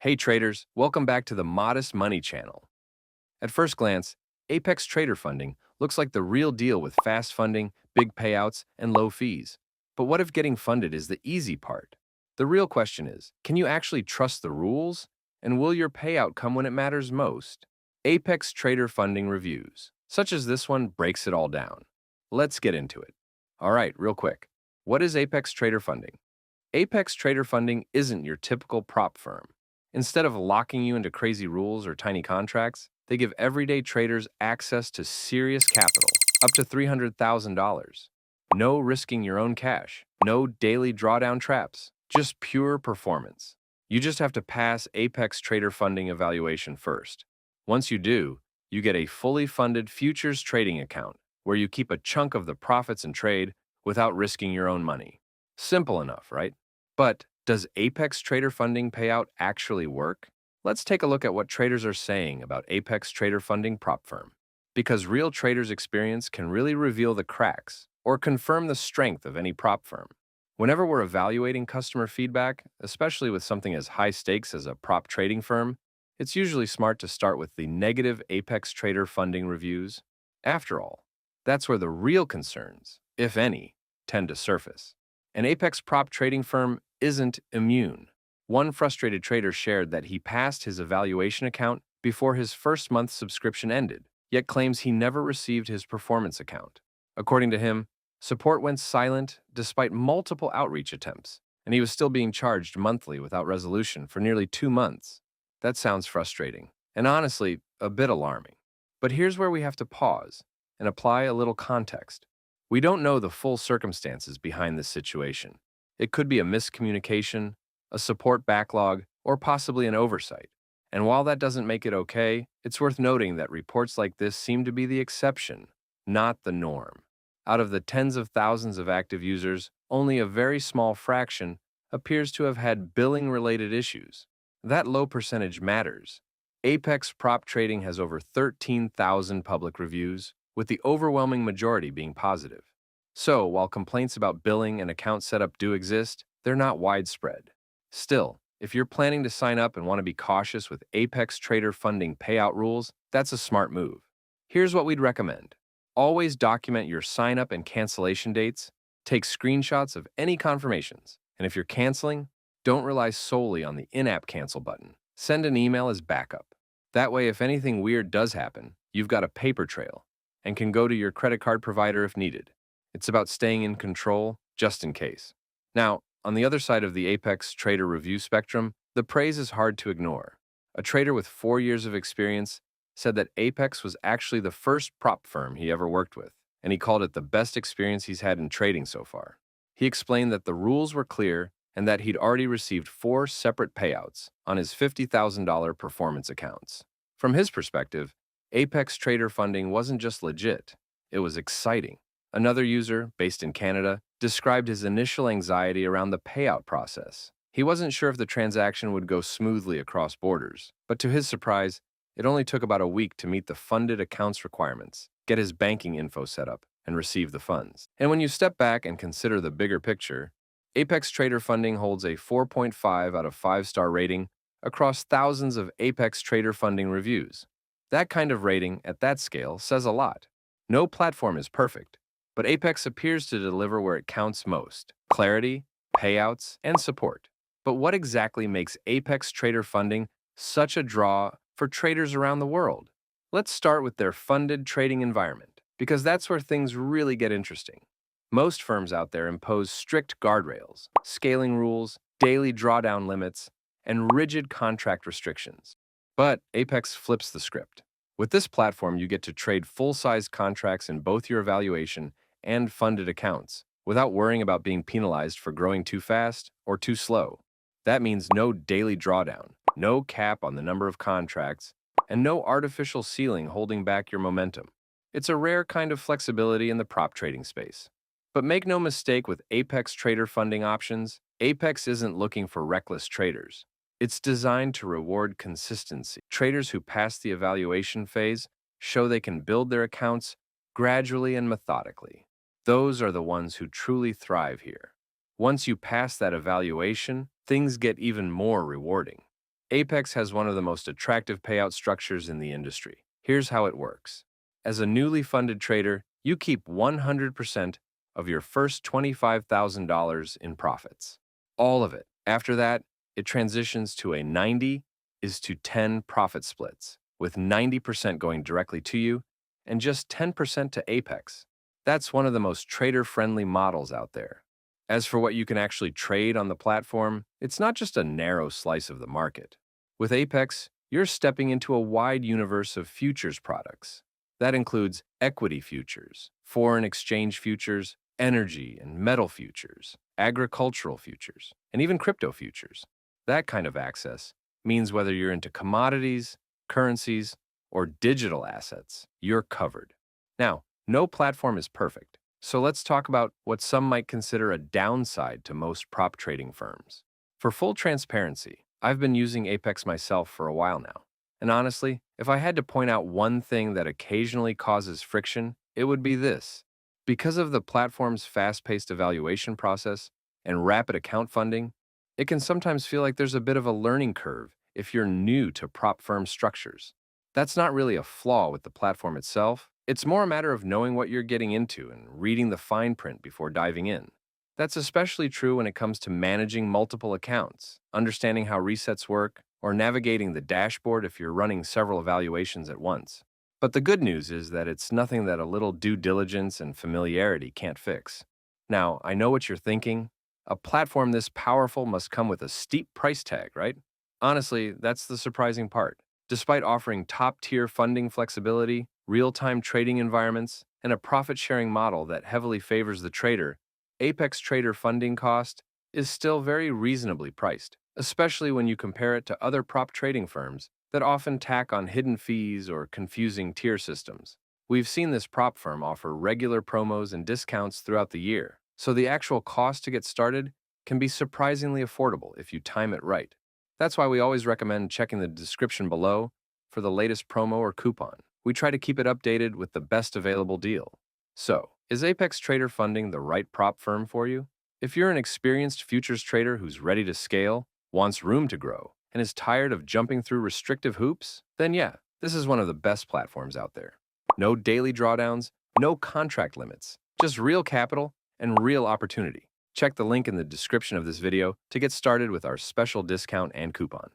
Hey traders, welcome back to the Modest Money channel. At first glance, Apex Trader Funding looks like the real deal with fast funding, big payouts, and low fees. But what if getting funded is the easy part? The real question is, can you actually trust the rules? And will your payout come when it matters most? Apex Trader Funding reviews, such as this one, breaks it all down. Let's get into it. All right, real quick. What is Apex Trader Funding? Apex Trader Funding isn't your typical prop firm. Instead of locking you into crazy rules or tiny contracts, they give everyday traders access to serious capital, up to $300,000. No risking your own cash, no daily drawdown traps, just pure performance. You just have to pass Apex Trader Funding evaluation first. Once you do, you get a fully funded futures trading account where you keep a chunk of the profits and trade without risking your own money. Simple enough, right? But does Apex Trader Funding payout actually work? Let's take a look at what traders are saying about Apex Trader Funding prop firm. Because real traders' experience can really reveal the cracks or confirm the strength of any prop firm. Whenever we're evaluating customer feedback, especially with something as high stakes as a prop trading firm, it's usually smart to start with the negative Apex Trader Funding reviews. After all, that's where the real concerns, if any, tend to surface. An Apex prop trading firm isn't immune. One frustrated trader shared that he passed his evaluation account before his first month's subscription ended, yet claims he never received his performance account. According to him, support went silent despite multiple outreach attempts, and he was still being charged monthly without resolution for nearly 2 months. That sounds frustrating, and honestly, a bit alarming. But here's where we have to pause and apply a little context. We don't know the full circumstances behind this situation. It could be a miscommunication, a support backlog, or possibly an oversight. And while that doesn't make it okay, it's worth noting that reports like this seem to be the exception, not the norm. Out of the tens of thousands of active users, only a very small fraction appears to have had billing-related issues. That low percentage matters. Apex Prop Trading has over 13,000 public reviews, with the overwhelming majority being positive. So, while complaints about billing and account setup do exist, they're not widespread. Still, if you're planning to sign up and want to be cautious with Apex Trader Funding payout rules, that's a smart move. Here's what we'd recommend. Always document your sign-up and cancellation dates, take screenshots of any confirmations, and if you're canceling, don't rely solely on the in-app cancel button. Send an email as backup. That way, if anything weird does happen, you've got a paper trail and can go to your credit card provider if needed. It's about staying in control, just in case. Now, on the other side of the Apex Trader review spectrum, the praise is hard to ignore. A trader with 4 years of experience said that Apex was actually the first prop firm he ever worked with, and he called it the best experience he's had in trading so far. He explained that the rules were clear and that he'd already received 4 separate payouts on his $50,000 performance accounts. From his perspective, Apex Trader Funding wasn't just legit, it was exciting. Another user, based in Canada, described his initial anxiety around the payout process. He wasn't sure if the transaction would go smoothly across borders, but to his surprise, it only took about a week to meet the funded accounts requirements, get his banking info set up, and receive the funds. And when you step back and consider the bigger picture, Apex Trader Funding holds a 4.5 out of 5-star rating across thousands of Apex Trader Funding reviews. That kind of rating at that scale says a lot. No platform is perfect, but Apex appears to deliver where it counts most: clarity, payouts, and support. But what exactly makes Apex Trader Funding such a draw for traders around the world? Let's start with their funded trading environment, because that's where things really get interesting. Most firms out there impose strict guardrails, scaling rules, daily drawdown limits, and rigid contract restrictions. But Apex flips the script. With this platform, you get to trade full-size contracts in both your evaluation and funded accounts without worrying about being penalized for growing too fast or too slow. That means no daily drawdown, no cap on the number of contracts, and no artificial ceiling holding back your momentum. It's a rare kind of flexibility in the prop trading space. But make no mistake with Apex Trader Funding options, Apex isn't looking for reckless traders. It's designed to reward consistency. Traders who pass the evaluation phase show they can build their accounts gradually and methodically. Those are the ones who truly thrive here. Once you pass that evaluation, things get even more rewarding. Apex has one of the most attractive payout structures in the industry. Here's how it works. As a newly funded trader, you keep 100% of your first $25,000 in profits. All of it. After that, it transitions to a 90 is to 10 profit splits, with 90% going directly to you and just 10% to Apex. That's one of the most trader-friendly models out there. As for what you can actually trade on the platform, it's not just a narrow slice of the market. With Apex, you're stepping into a wide universe of futures products. That includes equity futures, foreign exchange futures, energy and metal futures, agricultural futures, and even crypto futures. That kind of access means whether you're into commodities, currencies, or digital assets, you're covered. Now, no platform is perfect, so let's talk about what some might consider a downside to most prop trading firms. For full transparency, I've been using Apex myself for a while now. And honestly, if I had to point out one thing that occasionally causes friction, it would be this. Because of the platform's fast-paced evaluation process and rapid account funding, it can sometimes feel like there's a bit of a learning curve if you're new to prop firm structures. That's not really a flaw with the platform itself. It's more a matter of knowing what you're getting into and reading the fine print before diving in. That's especially true when it comes to managing multiple accounts, understanding how resets work, or navigating the dashboard if you're running several evaluations at once. But the good news is that it's nothing that a little due diligence and familiarity can't fix. Now, I know what you're thinking. A platform this powerful must come with a steep price tag, right? Honestly, that's the surprising part. Despite offering top-tier funding flexibility, real-time trading environments, and a profit-sharing model that heavily favors the trader, Apex Trader funding cost is still very reasonably priced, especially when you compare it to other prop trading firms that often tack on hidden fees or confusing tier systems. We've seen this prop firm offer regular promos and discounts throughout the year, so the actual cost to get started can be surprisingly affordable if you time it right. That's why we always recommend checking the description below for the latest promo or coupon. We try to keep it updated with the best available deal. So, is Apex Trader Funding the right prop firm for you? If you're an experienced futures trader who's ready to scale, wants room to grow, and is tired of jumping through restrictive hoops, then yeah, this is one of the best platforms out there. No daily drawdowns, no contract limits, just real capital and real opportunity. Check the link in the description of this video to get started with our special discount and coupon.